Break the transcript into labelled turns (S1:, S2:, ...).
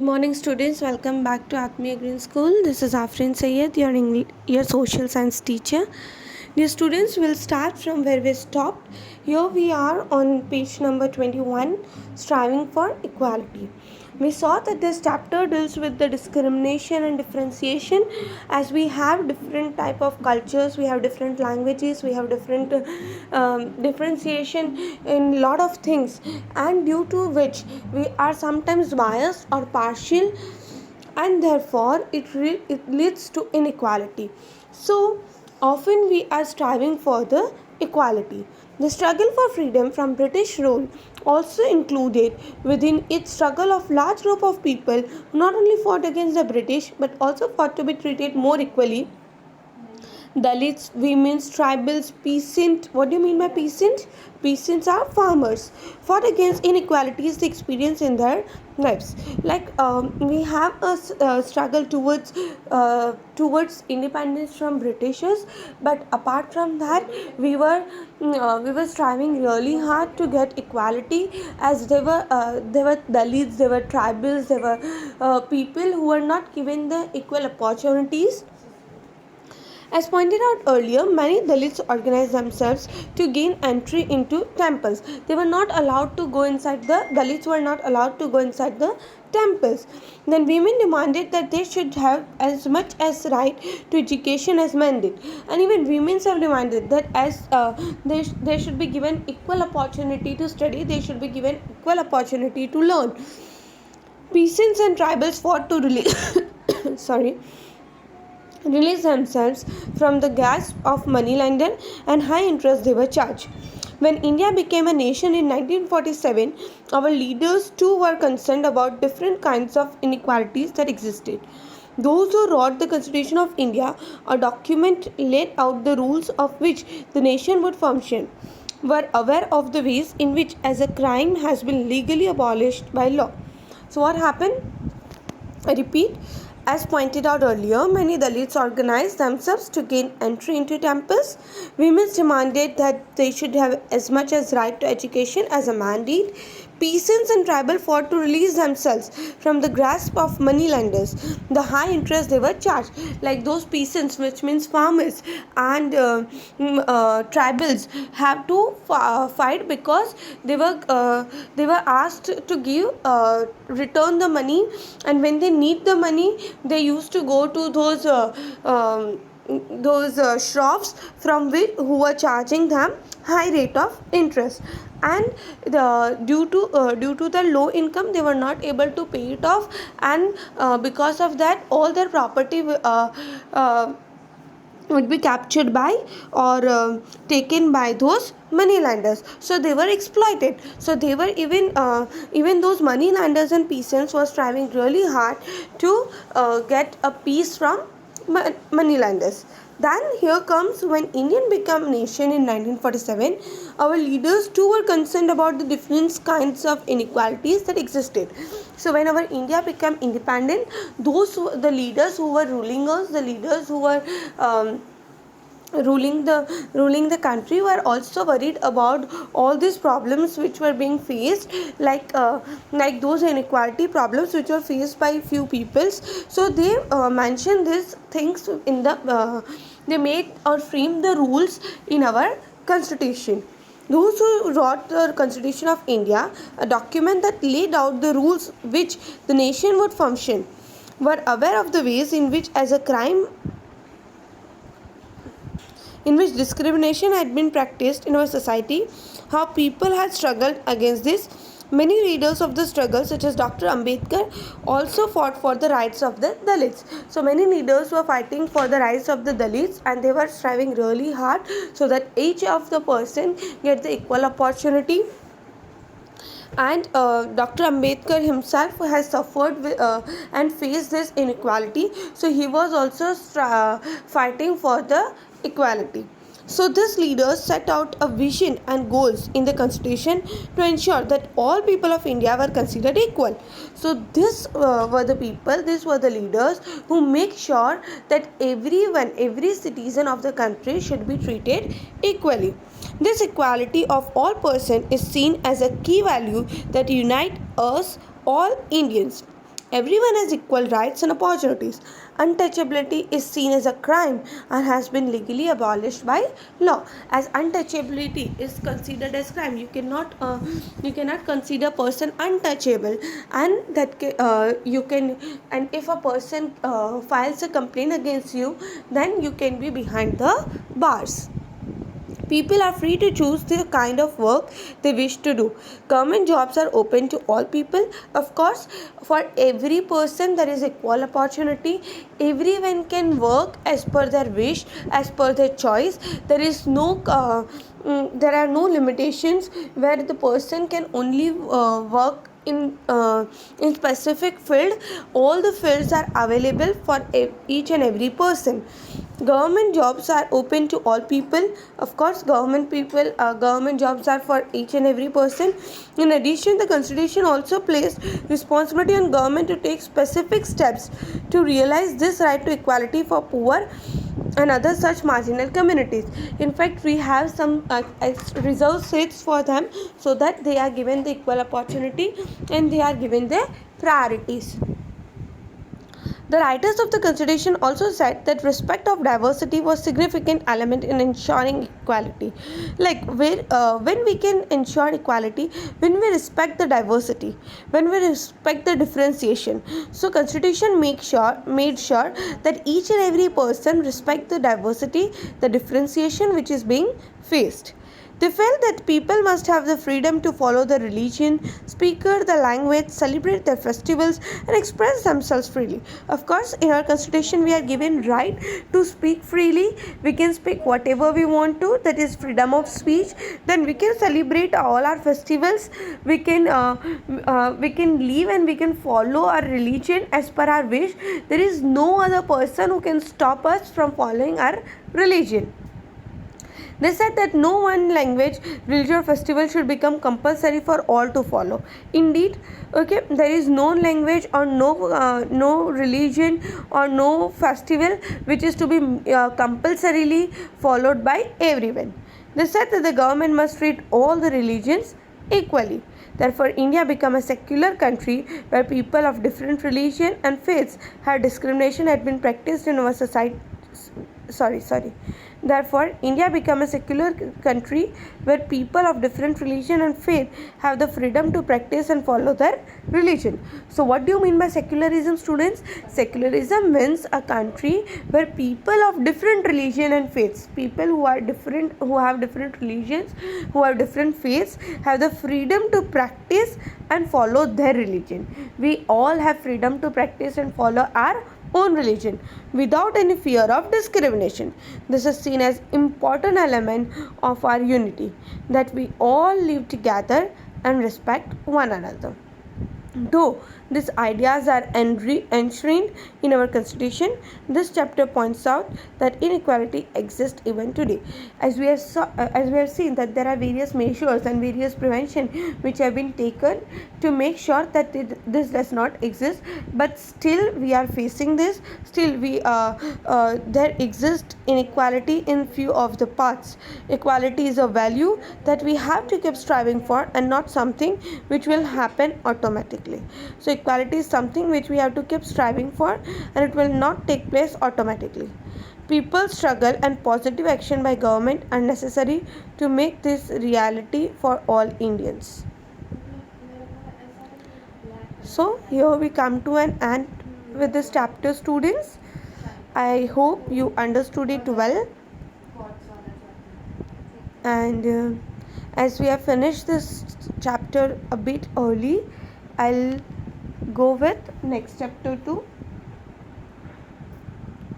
S1: Good morning, students. Welcome back to Atmiya Green School. This is Afrin Sayed, your social science teacher. Dear students, we'll start from where we stopped. Here we are on page number 21, Striving for Equality. We saw that this chapter deals with the discrimination and differentiation, as we have different type of cultures, we have different languages, we have different differentiation in lot of things, and due to which we are sometimes biased or partial, and therefore it leads to inequality. So often we are striving for the equality. The struggle for freedom from British rule also included within its struggle of large group of people who not only fought against the British but also fought to be treated more equally. Dalits, women, tribals, peasant. What do you mean by peasant? Peasants are farmers. Fought against inequalities they experience in their lives. We have a struggle towards independence from Britishers, but apart from that, we were striving really hard to get equality, as they were Dalits, they were tribals, they were people who were not given the equal opportunities. As pointed out earlier, many Dalits organized themselves to gain entry into temples. They were not allowed to go inside the Dalits were not allowed to go inside the temples. Then women demanded that they should have as much as right to education as men did, and even women have demanded that as they should be given equal opportunity to study. They should be given equal opportunity to learn. Peasants and tribals fought to release release themselves from the grasp of moneylender and high interest they were charged. When India became a nation in 1947, our leaders too were concerned about different kinds of inequalities that existed. Those who wrote the Constitution of India, a document laid out the rules of which the nation would function, were aware of the ways in which as a crime has been legally abolished by law. So what happened? I repeat, as pointed out earlier, many Dalits organized themselves to gain entry into temples. Women demanded that they should have as much as right to education as a man did. Peasants and tribal fought to release themselves from the grasp of moneylenders, the high interest they were charged. Like those peasants, which means farmers, and tribals, have to fight because they were asked to give return the money, and when they need the money, they used to go to those shops from which who were charging them high rate of interest, and due to the low income they were not able to pay it off, and because of that all their property would be captured by or taken by those money lenders. So they were exploited. So they were even those money lenders and peasants were striving really hard to get a piece from money lenders. Then here comes when Indian became nation in 1947, our leaders too were concerned about the different kinds of inequalities that existed. So when our India became independent, the leaders who were ruling us, the leaders who were ruling the country, were also worried about all these problems which were being faced, like those inequality problems which were faced by few peoples. So they mentioned these things in the they made or framed the rules in our constitution. Those who wrote the Constitution of India, a document that laid out the rules which the nation would function, were aware of the ways in which as a crime in which discrimination had been practiced in our society, how people had struggled against this. Many leaders of the struggle, such as Dr. Ambedkar, also fought for the rights of the Dalits. So many leaders were fighting for the rights of the Dalits, and they were striving really hard so that each of the person get the equal opportunity. And Dr. Ambedkar himself has suffered and faced this inequality, so he was also fighting for the equality. So these leaders set out a vision and goals in the constitution to ensure that all people of India were considered equal. So these were the leaders who make sure that every citizen of the country should be treated equally. This equality of all persons is seen as a key value that unite us all Indians. Everyone has equal rights and opportunities. Untouchability is seen as a crime and has been legally abolished by law. As untouchability is considered as crime, you cannot consider person untouchable, and you can, and if a person files a complaint against you, then you can be behind the bars. People are free to choose the kind of work they wish to do. Government jobs are open to all people. Of course, for every person there is equal opportunity. Everyone can work as per their wish, as per their choice. There are no limitations where the person can only work in specific field. All the fields are available for each and every person. Government jobs are open to all people. Of course, government jobs are for each and every person. In addition, the constitution also placed responsibility on government to take specific steps to realize this right to equality for poor and other such marginal communities. In fact, we have some reserved seats for them, so that they are given the equal opportunity and they are given their priorities. The writers of the Constitution also said that respect of diversity was a significant element in ensuring equality. When we can ensure equality, when we respect the diversity, when we respect the differentiation. So Constitution made sure that each and every person respect the diversity, the differentiation which is being faced. They felt that people must have the freedom to follow the religion, speak the language, celebrate their festivals, and express themselves freely. Of course, in our constitution, we are given right to speak freely. We can speak whatever we want to. That is freedom of speech. Then we can celebrate all our festivals. We can live and we can follow our religion as per our wish. There is no other person who can stop us from following our religion. They said that no one language, religion or festival should become compulsory for all to follow. Indeed, there is no language or no religion or no festival which is to be compulsorily followed by everyone. They said that the government must treat all the religions equally. Therefore, India became a secular country where people of different religion and faiths had been practiced in our society. Sorry. Therefore, India became a secular country where people of different religion and faith have the freedom to practice and follow their religion. So, what do you mean by secularism, students? Secularism means a country where people of different religion and faiths, people who have different religions, who have different faiths, have the freedom to practice and follow their religion. We all have freedom to practice and follow our own religion without any fear of discrimination. This is seen as important element of our unity, that we all live together and respect one another. Though these ideas are enshrined in our constitution, this chapter points out that inequality exists even today. As we have seen that there are various measures and various prevention which have been taken to make sure that this does not exist, but still we are facing this. Still there exists inequality in few of the parts. Equality is a value that we have to keep striving for and not something which will happen automatically. So equality is something which we have to keep striving for, and it will not take place automatically. People struggle and positive action by government are necessary to make this reality for all Indians. So here we come to an end with this chapter, students. I hope you understood it well, and as we have finished this chapter a bit early, I'll go with next chapter too.